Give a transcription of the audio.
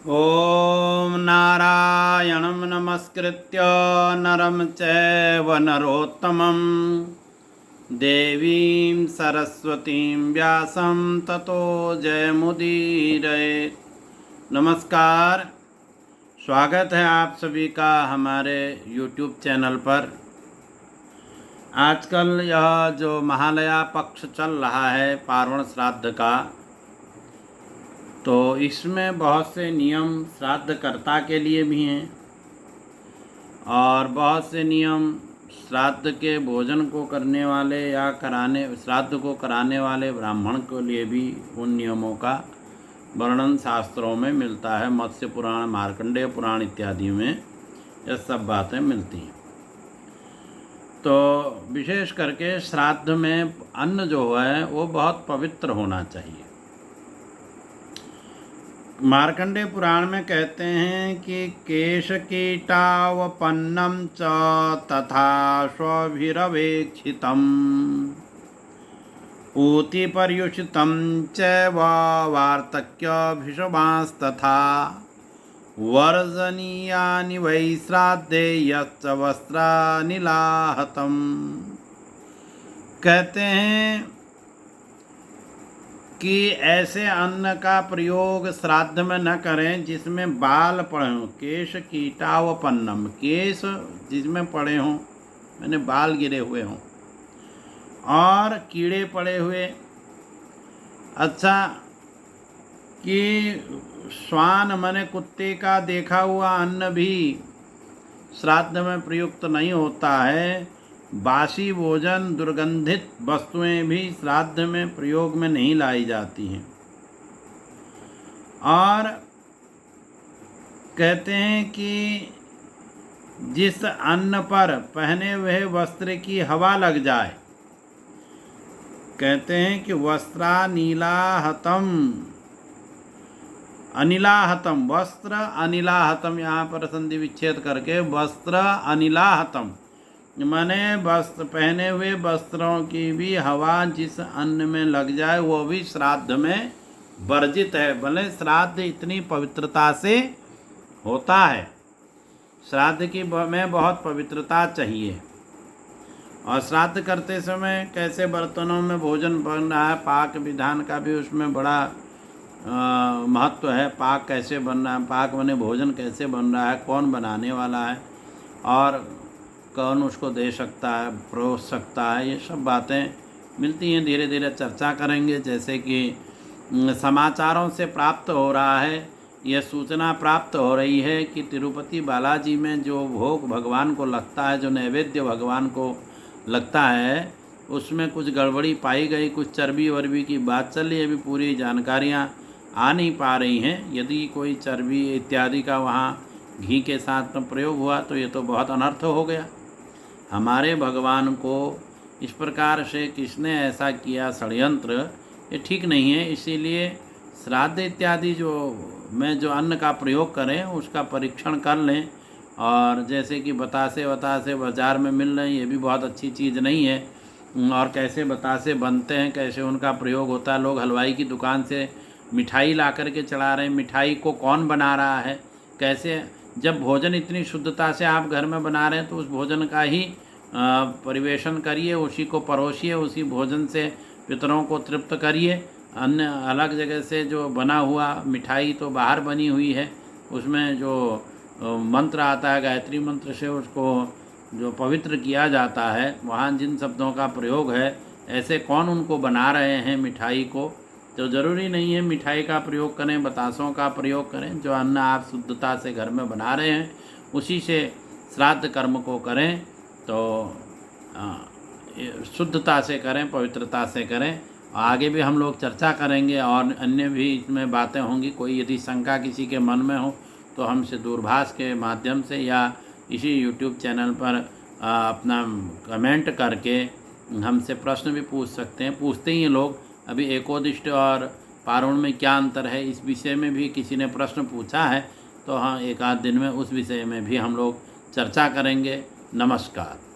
ॐ नारायणं नमस्कृत्य नरं चैव नरोत्तमं देवीं सरस्वतीं व्यासं ततो जयमुदीरये। नमस्कार, स्वागत है आप सभी का हमारे YouTube चैनल पर। आजकल यह जो महालया पक्ष चल रहा है पार्वण श्राद्ध का, तो इसमें बहुत से नियम श्राद्धकर्ता के लिए भी हैं और बहुत से नियम श्राद्ध के भोजन को करने वाले या श्राद्ध को कराने वाले ब्राह्मण के लिए भी उन नियमों का वर्णन शास्त्रों में मिलता है। मत्स्य पुराण, मार्कंडेय पुराण इत्यादि में यह सब बातें मिलती हैं। तो विशेष करके श्राद्ध में अन्न जो है वो बहुत पवित्र होना चाहिए। मार्कंडेय पुराण में कहते हैं कि केशकीटावपन्नं च तथा स्वभिरवेक्षितम् ऊतिपर्युषितं चैव वार्तक्यभिषमास्तथा वर्जनीयानि वै श्राद्धे यच्च वस्त्रानिलाहतम्। कहते हैं कि ऐसे अन्न का प्रयोग श्राद्ध में न करें जिसमें बाल पड़े हों। केश कीटावपन्नम, केश जिसमें पड़े हों, मैंने बाल गिरे हुए हों और कीड़े पड़े हुए। अच्छा, कि श्वान माने कुत्ते का देखा हुआ अन्न भी श्राद्ध में प्रयुक्त नहीं होता है। बासी भोजन, दुर्गंधित वस्तुएं भी श्राद्ध में प्रयोग में नहीं लाई जाती हैं। और कहते हैं कि जिस अन्न पर पहने हुए वस्त्र की हवा लग जाए, कहते हैं कि वस्त्रानिलाहतम, अनिलाहतम, वस्त्र अनिलाहतम, यहाँ पर संधि विच्छेद करके वस्त्र अनिलाहतम माने वस्त्र, पहने हुए वस्त्रों की भी हवा जिस अन्न में लग जाए वो भी श्राद्ध में वर्जित है। भले श्राद्ध इतनी पवित्रता से होता है, श्राद्ध की में बहुत पवित्रता चाहिए। और श्राद्ध करते समय कैसे बर्तनों में भोजन बन रहा है, पाक विधान का भी उसमें बड़ा महत्व है। पाक कैसे बन रहा है, पाक बने भोजन कैसे बन रहा है, कौन बनाने वाला है और कौन उसको दे सकता है, परोस सकता है, ये सब बातें मिलती हैं। धीरे धीरे चर्चा करेंगे। जैसे कि समाचारों से प्राप्त हो रहा है, यह सूचना प्राप्त हो रही है कि तिरुपति बालाजी में जो भोग भगवान को लगता है, जो नैवेद्य भगवान को लगता है, उसमें कुछ गड़बड़ी पाई गई, कुछ चर्बी वर्बी की बात चल रही है। अभी पूरी जानकारियाँ आ नहीं पा रही हैं। यदि कोई चर्बी इत्यादि का वहाँ घी के साथ में प्रयोग हुआ तो ये तो बहुत अनर्थ हो गया। हमारे भगवान को इस प्रकार से किसने ऐसा किया षड्यंत्र, ये ठीक नहीं है। इसीलिए श्राद्ध इत्यादि जो जो अन्न का प्रयोग करें उसका परीक्षण कर लें। और जैसे कि बतासे बाज़ार में मिल रहे हैं, ये भी बहुत अच्छी चीज़ नहीं है। और कैसे बतासे बनते हैं, कैसे उनका प्रयोग होता है। लोग हलवाई की दुकान से मिठाई ला कर के चढ़ा रहे हैं, मिठाई को कौन बना रहा है, कैसे। जब भोजन इतनी शुद्धता से आप घर में बना रहे हैं तो उस भोजन का ही परिवेशन करिए, उसी को परोसिए, उसी भोजन से पितरों को तृप्त करिए। अन्य अलग जगह से जो बना हुआ मिठाई तो बाहर बनी हुई है, उसमें जो मंत्र आता है गायत्री मंत्र से उसको जो पवित्र किया जाता है, वहाँ जिन शब्दों का प्रयोग है, ऐसे कौन उनको बना रहे हैं मिठाई को। तो ज़रूरी नहीं है मिठाई का प्रयोग करें, बतासों का प्रयोग करें। जो अन्न आप शुद्धता से घर में बना रहे हैं उसी से श्राद्ध कर्म को करें, तो शुद्धता से करें, पवित्रता से करें। आगे भी हम लोग चर्चा करेंगे और अन्य भी इसमें बातें होंगी। कोई यदि शंका किसी के मन में हो तो हमसे दूरभाष के माध्यम से या इसी YouTube चैनल पर अपना कमेंट करके हमसे प्रश्न भी पूछ सकते हैं। पूछते ही लोग। अभी एकोदिष्ट और पार्वण में क्या अंतर है, इस विषय में भी किसी ने प्रश्न पूछा है, तो हाँ, एक आध दिन में उस विषय में भी हम लोग चर्चा करेंगे। नमस्कार।